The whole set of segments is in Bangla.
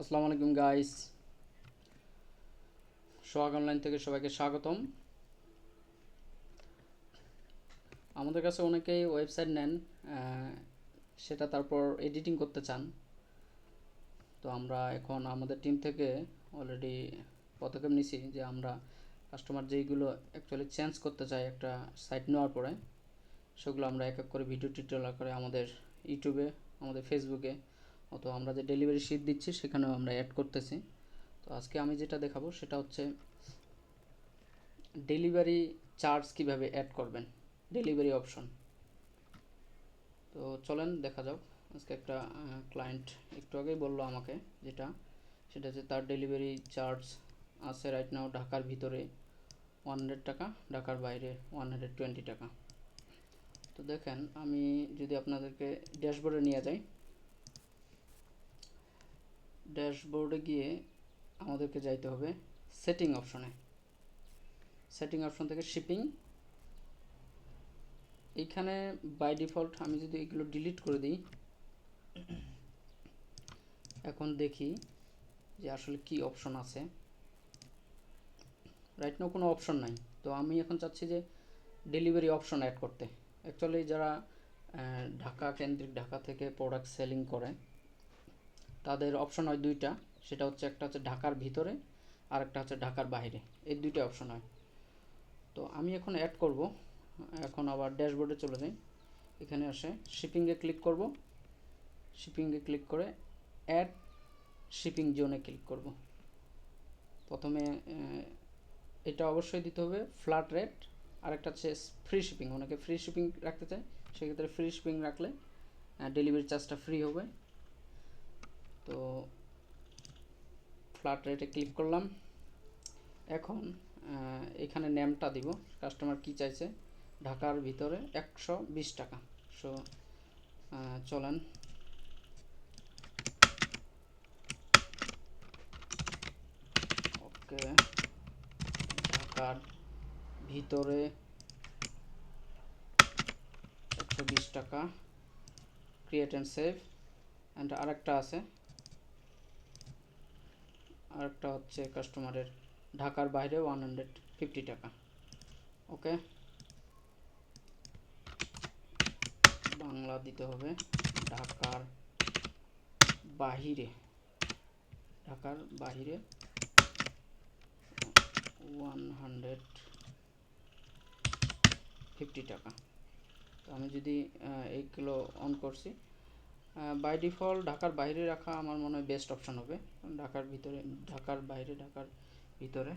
আসসালামু আলাইকুম গাইস, সোহাগ অনলাইন থেকে সবাইকে স্বাগতম। আমাদের কাছে অনেকেই ওয়েবসাইট নেন, সেটা তারপর এডিটিং করতে চান। তো আমরা এখন আমাদের টিম থেকে অলরেডি পদক্ষেপ নিছি যে আমরা কাস্টমার যেইগুলো অ্যাকচুয়ালি চেঞ্জ করতে চাই একটা সাইট নেওয়ার পরে, সেগুলো আমরা এক এক করে ভিডিও টিউটোরিয়াল করে আমাদের ইউটিউবে, আমাদের ফেসবুকে অথবা আমরা যে ডেলিভারি শিট দিচ্ছি সেখানেও আমরা অ্যাড করতেছি। তো আজকে আমি যেটা দেখাবো সেটা হচ্ছে ডেলিভারি চার্জ কিভাবে অ্যাড করবেন, ডেলিভারি অপশন। তো চলেন দেখা যাক। আজকে একটা ক্লায়েন্ট একটু আগেই বললো আমাকে সেটা হচ্ছে তার ডেলিভারি চার্জ আছে রাইট নাও ঢাকার ভিতরে 100 টাকা, ঢাকার বাইরে 120 টাকা। তো দেখেন, আমি যদি আপনাদেরকে ড্যাশবোর্ডে নিয়ে যাই, ড্যাশবোর্ডে গিয়ে আমাদেরকে যাইতে হবে সেটিং অপশনে। সেটিং অপশন থেকে শিপিং, এইখানে বাই ডিফল্ট আমি যদি এগুলো ডিলিট করে দিই, এখন দেখি যে আসলে কি অপশন আছে। রাইট নাও কোনো অপশন নাই। তো আমি এখন চাচ্ছি যে ডেলিভারি অপশন অ্যাড করতে। অ্যাকচুয়ালি যারা ঢাকা কেন্দ্রিক, ঢাকা থেকে প্রোডাক্ট সেলিং করে, তাদের অপশন হয় দুইটা। সেটা হচ্ছে একটা হচ্ছে ঢাকার ভিতরে আর একটা হচ্ছে ঢাকার বাইরে, এই দুইটা অপশন হয়। তো আমি এখন অ্যাড করব। এখন আবার ড্যাশবোর্ডে চলে যাই, এখানে আসে শিপিংয়ে ক্লিক করব। শিপিংয়ে ক্লিক করে অ্যাড শিপিং জোনে ক্লিক করব। প্রথমে এটা অবশ্যই দিতে হবে ফ্ল্যাট রেট, আরেকটা হচ্ছে ফ্রি শিপিং। অনেকে ফ্রি শিপিং রাখতে চায়, সেক্ষেত্রে ফ্রি শিপিং রাখলে ডেলিভারি চার্জটা ফ্রি হবে। তো ফ্ল্যাট রেটে ক্লিক করলাম। এখন এখানে নেমটা দিব, কাস্টমার কি চাইছে, ঢাকার ভিতরে 120 টাকা। সো চলেন ওকে, ঢাকার ভিতরে 120 টাকা, ক্রিয়েট অ্যান্ড সেভ। অ্যান্ড আরেকটা আছে, আরেকটা হচ্ছে কাস্টমারের ঢাকার বাইরে 150 টাকা। ওকে, বাংলা দিতে হবে ঢাকার বাহিরে, ঢাকার বাহিরে 150 টাকা। তো আমি যদি এইগুলো অন করছি, বাই ডিফল্ট ঢাকার বাইরে রাখা আমার মনে হয় বেস্ট অপশান হবে। ঢাকার ভিতরে, ঢাকার বাইরে, ঢাকার ভিতরে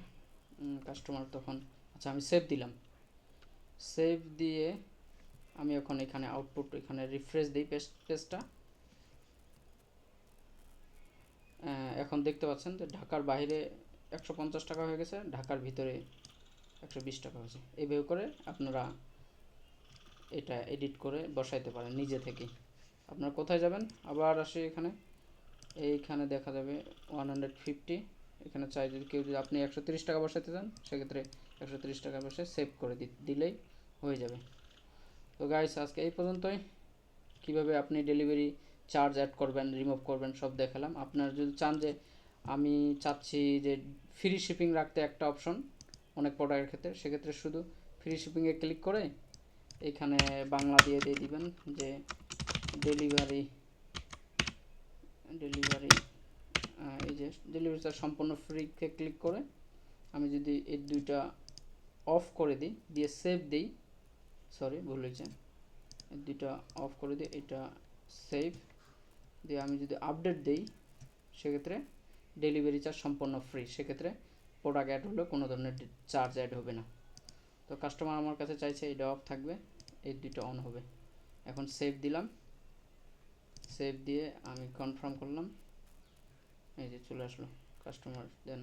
কাস্টমার তখন, আচ্ছা আমি সেভ দিলাম। সেভ দিয়ে আমি এখন এখানে আউটপুট, এখানে রিফ্রেশ দিই পেজটা। এখন দেখতে পাচ্ছেন যে ঢাকার বাইরে 150 টাকা হয়ে গেছে, ঢাকার ভিতরে 120 টাকা হয়েছে। এইভাবে করে আপনারা এটা এডিট করে বসাইতে পারেন নিজে থেকেই। আপনারা কোথায় যাবেন, আবার আসি এখানে, এইখানে দেখা যাবে 150। এখানে চাই যদি কেউ, যদি আপনি 130 টাকা বসাতে চান, সেক্ষেত্রে 130 টাকা বসে সেভ করে দিলেই হয়ে যাবে। তো গাইস, আজকে এই পর্যন্তই। কিভাবে আপনি ডেলিভারি চার্জ অ্যাড করবেন, রিমুভ করবেন, সব দেখালাম। আপনারা যদি চান যে আমি চাচ্ছি যে ফ্রি শিপিং রাখতে একটা অপশন অনেক প্রোডাক্টের ক্ষেত্রে, সেক্ষেত্রে শুধু ফ্রি শিপিংয়ে ক্লিক করে এখানে বাংলা দিয়ে দিবেন যে ডেলিভারি, এই যে ডেলিভারি চার্জ সম্পূর্ণ ফ্রিতে ক্লিক করে আমি যদি এই দুইটা অফ করে দিই, দিয়ে সেভ দিই, সরি ভুল হয়েছে, এই দুইটা অফ করে দিই, এটা সেভ দিয়ে আমি যদি আপডেট দিই, সেক্ষেত্রে ডেলিভারি চার্জ সম্পূর্ণ ফ্রি। সেক্ষেত্রে প্রোডাক্ট অ্যাড হলেও কোনো ধরনের চার্জ অ্যাড হবে না। তো কাস্টমার আমার কাছে চাইছে এটা অফ থাকবে, এই দুইটা অন হবে। এখন সেভ দিলাম, সেভ দিয়ে আমি কনফার্ম করলাম, এই যে চলে আসলো কাস্টমার, দেন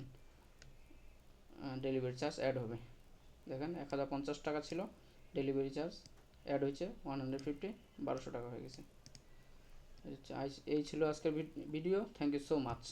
ডেলিভারি চার্জ অ্যাড হবে। দেখেন 1050 টাকা ছিল, ডেলিভারি চার্জ অ্যাড হয়েছে 150, 1200 টাকা হয়ে গেছে। এই ছিল আজকের video. Thank you so much.